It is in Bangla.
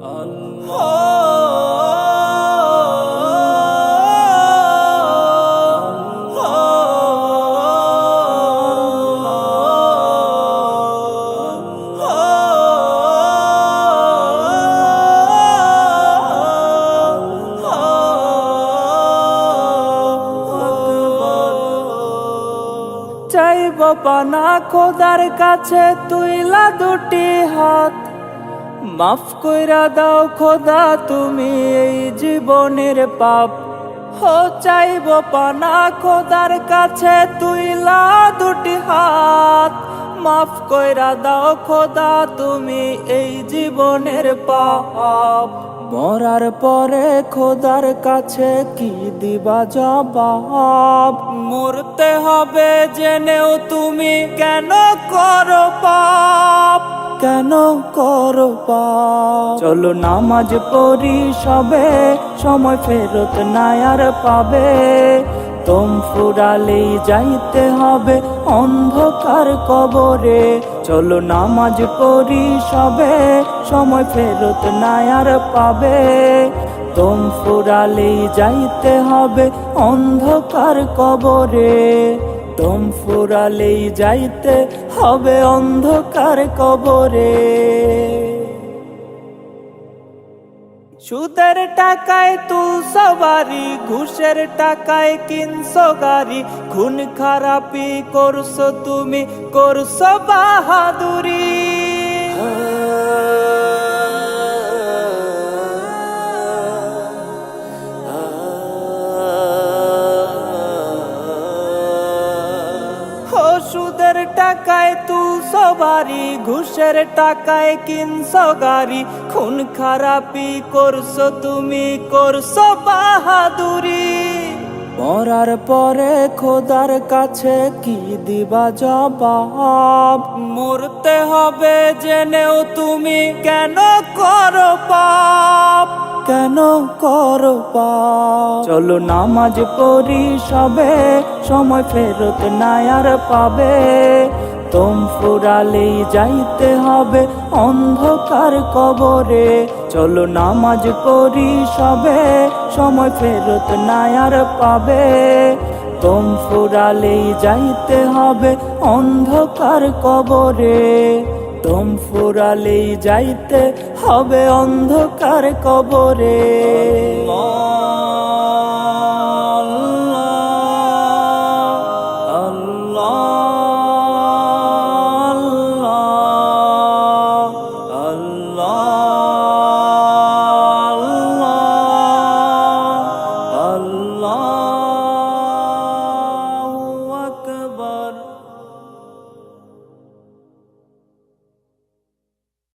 চাইব পানা খোদার কাছে তুইলা দুটি হাত, মাফ কইরা দাও খোদা তুমি এই জীবনের পাপ। হো চাইব পানা খোদার কাছে তুইলা দুটি হাত, মাফ কইরা দাও খোদা তুমি এই জীবনের পাপ। মরার পরে খোদার কাছে কি দিবা জবাব? মরতে হবে জেনেও তুমি কেন করো পাপ, কেন করো পাপ? চলো নামাজ পড়ি সবে, সময় ফেরত নাই আর পাবে। দম ফুরালেই যাইতে হবে অন্ধকার কবরে। চলো নামাজ পড়ি সবে, সময় ফেরত নাই আর পাবে। দম ফুরালেই যাইতে হবে অন্ধকার কবরে। দম ফুরালেই যাইতে হবে অন্ধকার কবরে। সুদের টাকায় তুলছ বাড়ি, ঘুষের টাকায় কিনছ গাড়ি। খুন খারাপি করছো তুমি, করছো বাহাদুরি। সুদের টাকায় তুলছ বাড়ি, ঘুষের টাকায় কিনছ গাড়ি। খুন খারাপি করছো তুমি, করছো বাহাদুরি। মরার পরে খোদার কাছে কি দিবা জবাব? মরতে হবে জেনেও তুমি কেন করো পাপ, কেন করো পাপ? চলো নামাজ পড়ি সবে, সময় ফেরত নাই আর পাবে। দম ফুরালেই যাইতে হবে অন্ধকার কবরে। চলো নামাজ পড়ি সবে, সময় ফেরত নাই আর পাবে। দম ফুরালেই যাইতে হবে অন্ধকার কবরে। দম ফুরালেই যাইতে হবে অন্ধকার কবরে।